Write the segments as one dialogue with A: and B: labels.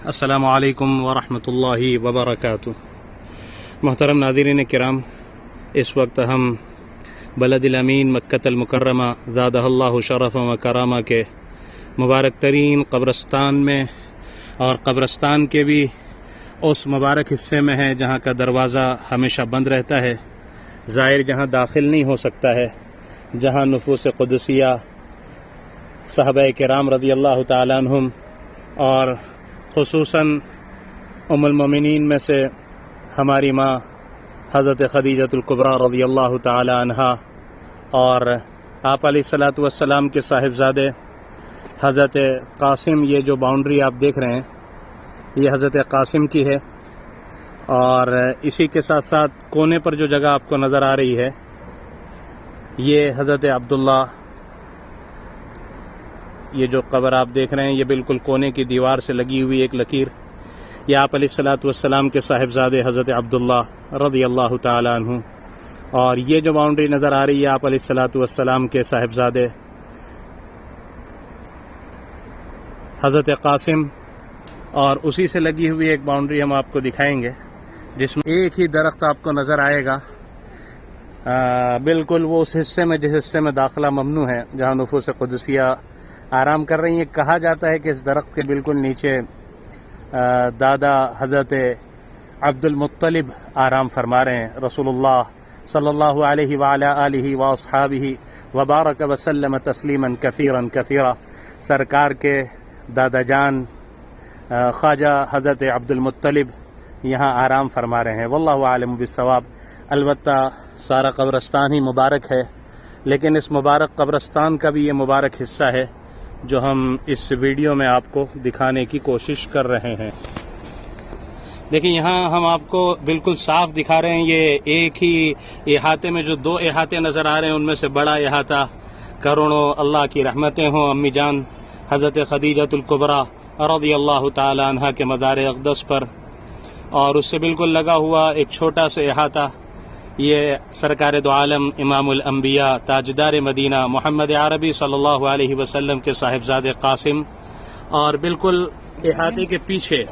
A: السلام علیکم ورحمۃ اللہ وبرکاتہ۔ محترم ناظرین کرام، اس وقت ہم بلد الامین مکۃ المکرمہ زادہ اللہ شرف و کرامہ کے مبارک ترین قبرستان میں، اور قبرستان کے بھی اس مبارک حصے میں ہیں جہاں کا دروازہ ہمیشہ بند رہتا ہے، زائر جہاں داخل نہیں ہو سکتا ہے، جہاں نفوس قدسیہ صحابہ کرام رضی اللہ تعالیٰ عنہم اور خصوصاً ام المومنین میں سے ہماری ماں حضرت خدیجۃ الکبریٰ رضی اللہ تعالی عنہا اور آپ علیہ الصلاۃ والسلام کے صاحبزادے حضرت قاسم، یہ جو باؤنڈری آپ دیکھ رہے ہیں یہ حضرت قاسم کی ہے، اور اسی کے ساتھ ساتھ کونے پر جو جگہ آپ کو نظر آ رہی ہے یہ حضرت عبداللہ، یہ جو قبر آپ دیکھ رہے ہیں یہ بالکل کونے کی دیوار سے لگی ہوئی ایک لکیر، یہ آپ علیہ الصلاۃ والسلام کے صاحبزادے حضرت عبداللہ رضی اللہ تعالی عنہ، اور یہ جو باؤنڈری نظر آ رہی ہے آپ علیہ الصلاۃ والسلام کے صاحبزادے حضرت قاسم، اور اسی سے لگی ہوئی ایک باؤنڈری ہم آپ کو دکھائیں گے جس میں ایک ہی درخت آپ کو نظر آئے گا، بالکل وہ اس حصے میں جس حصے میں داخلہ ممنوع ہے، جہاں نفوس قدسیہ آرام کر رہی ہیں۔ کہا جاتا ہے کہ اس درخت کے بالکل نیچے دادا حضرت عبد المطلب آرام فرما رہے ہیں، رسول اللہ صلی اللہ علیہ وعلی آلہ واصحابہ وبارک وسلم تسلیما کثیرا کثیرا، سرکار کے دادا جان خواجہ حضرت عبد المطلب یہاں آرام فرما رہے ہیں، واللہ عالم بالصواب۔ البتہ سارا قبرستان ہی مبارک ہے، لیکن اس مبارک قبرستان کا بھی یہ مبارک حصہ ہے جو ہم اس ویڈیو میں آپ کو دکھانے کی کوشش کر رہے ہیں۔ دیکھیں یہاں ہم آپ کو بالکل صاف دکھا رہے ہیں، یہ ایک ہی احاطے میں جو دو احاطے نظر آ رہے ہیں ان میں سے بڑا احاطہ، کروڑوں اللہ کی رحمتیں ہوں امی جان حضرت خدیجۃ الکبریٰ رضی اللہ تعالی عنہ کے مزار اقدس پر، اور اس سے بالکل لگا ہوا ایک چھوٹا سا احاطہ یہ سرکار دو عالم امام الانبیاء تاجدار مدینہ محمد عربی صلی اللہ علیہ وسلم کے صاحبزادے قاسم، اور بالکل احاطے کے پیچھے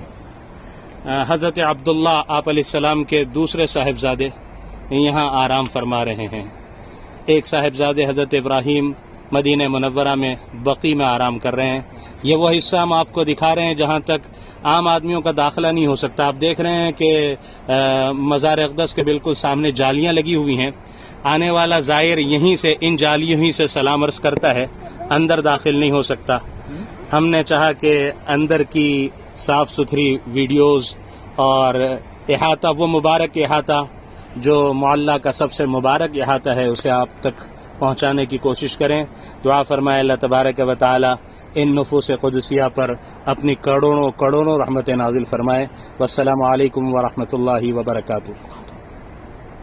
A: حضرت عبداللہ آپ علیہ السلام کے دوسرے صاحبزادے یہاں آرام فرما رہے ہیں۔ ایک صاحبزادے حضرت ابراہیم مدینہ منورہ میں بقی میں آرام کر رہے ہیں۔ یہ وہ حصہ ہم آپ کو دکھا رہے ہیں جہاں تک عام آدمیوں کا داخلہ نہیں ہو سکتا۔ آپ دیکھ رہے ہیں کہ مزار اقدس کے بالکل سامنے جالیاں لگی ہوئی ہیں، آنے والا زائر یہیں سے ان جالیوں ہی سے سلام عرض کرتا ہے، اندر داخل نہیں ہو سکتا۔ ہم نے چاہا کہ اندر کی صاف ستھری ویڈیوز اور احاطہ، وہ مبارک احاطہ جو معلیٰ کا سب سے مبارک احاطہ ہے، اسے آپ تک پہنچانے کی کوشش کریں۔ دعا فرمائے اللہ تبارک و تعالی ان نفوس قدسیہ پر اپنی کروڑوں رحمت نازل فرمائے۔ والسلام علیکم ورحمۃ اللہ وبرکاتہ۔